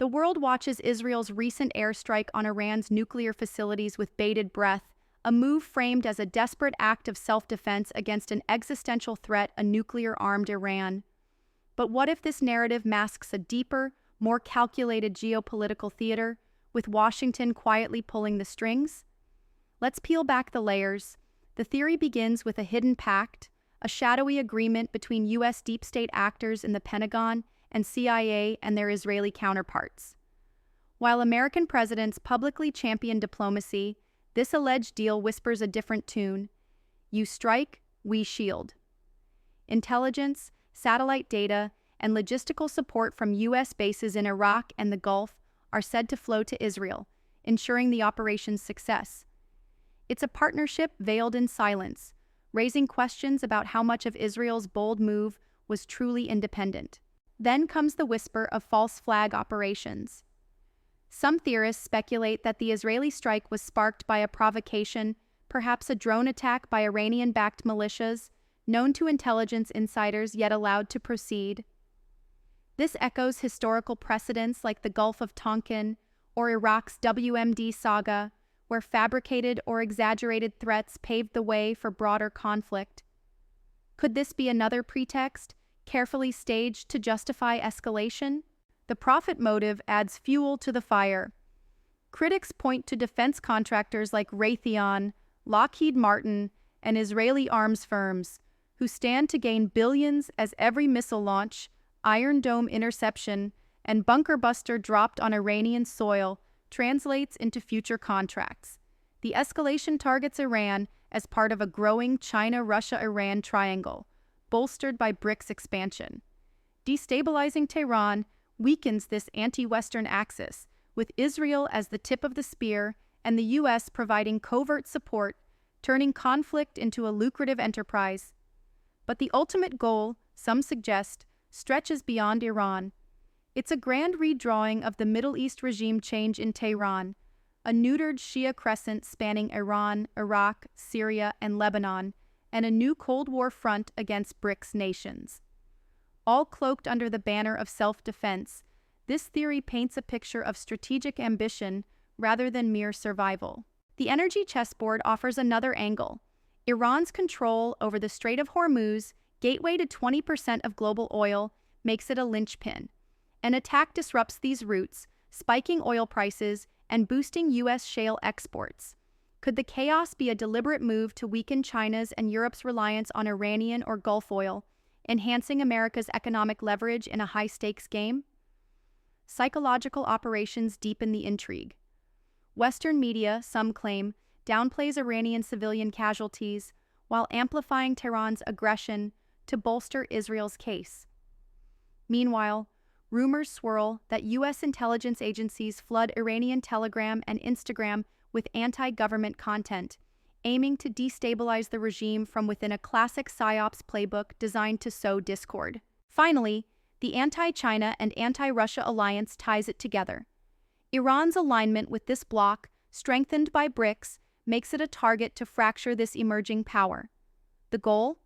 The world watches Israel's recent airstrike on Iran's nuclear facilities with bated breath, a move framed as a desperate act of self-defense against an existential threat, a nuclear-armed Iran. But what if this narrative masks a deeper, more calculated geopolitical theater, with Washington quietly pulling the strings? Let's peel back the layers. The theory begins with a hidden pact, a shadowy agreement between U.S. deep state actors in the Pentagon and CIA and their Israeli counterparts. While American presidents publicly champion diplomacy, this alleged deal whispers a different tune. You strike, we shield. Intelligence, satellite data, and logistical support from U.S. bases in Iraq and the Gulf are said to flow to Israel, ensuring the operation's success. It's a partnership veiled in silence, raising questions about how much of Israel's bold move was truly independent. Then comes the whisper of false flag operations. Some theorists speculate that the Israeli strike was sparked by a provocation, perhaps a drone attack by Iranian-backed militias, known to intelligence insiders yet allowed to proceed. This echoes historical precedents like the Gulf of Tonkin or Iraq's WMD saga, where fabricated or exaggerated threats paved the way for broader conflict. Could this be another pretext, carefully staged to justify escalation? The profit motive adds fuel to the fire. Critics point to defense contractors like Raytheon, Lockheed Martin, and Israeli arms firms, who stand to gain billions as every missile launch, Iron Dome interception, and bunker buster dropped on Iranian soil translates into future contracts. The escalation targets Iran as part of a growing China-Russia-Iran triangle, bolstered by BRICS expansion. Destabilizing Tehran weakens this anti-Western axis, with Israel as the tip of the spear and the U.S. providing covert support, turning conflict into a lucrative enterprise. But the ultimate goal, some suggest, stretches beyond Iran. It's a grand redrawing of the Middle East regime change in Tehran, a neutered Shia Crescent spanning Iran, Iraq, Syria, and Lebanon, and a new Cold War front against BRICS nations. All cloaked under the banner of self-defense, this theory paints a picture of strategic ambition rather than mere survival. The energy chessboard offers another angle. Iran's control over the Strait of Hormuz, gateway to 20% of global oil, makes it a linchpin. An attack disrupts these routes, spiking oil prices and boosting U.S. shale exports. Could the chaos be a deliberate move to weaken China's and Europe's reliance on Iranian or Gulf oil, enhancing America's economic leverage in a high-stakes game? Psychological operations deepen the intrigue. Western media, some claim, downplays Iranian civilian casualties while amplifying Tehran's aggression to bolster Israel's case. Meanwhile, rumors swirl that U.S. intelligence agencies flood Iranian Telegram and Instagram with anti-government content, aiming to destabilize the regime from within a classic Psy-ops playbook designed to sow discord. Finally, the anti-China and anti-Russia alliance ties it together. Iran's alignment with this bloc, strengthened by BRICS, makes it a target to fracture this emerging power. The goal?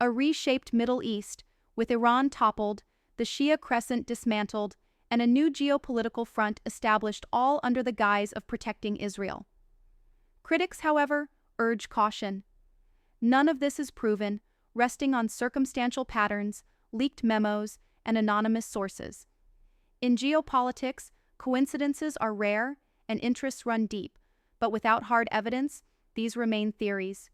A reshaped Middle East, with Iran toppled, the Shia Crescent dismantled, and a new geopolitical front established, all under the guise of protecting Israel. Critics, however, urge caution. None of this is proven, resting on circumstantial patterns, leaked memos, and anonymous sources. In geopolitics, coincidences are rare and interests run deep, but without hard evidence, these remain theories.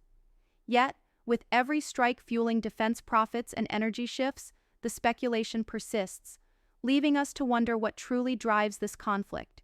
Yet, with every strike fueling defense profits and energy shifts, the speculation persists, leaving us to wonder what truly drives this conflict.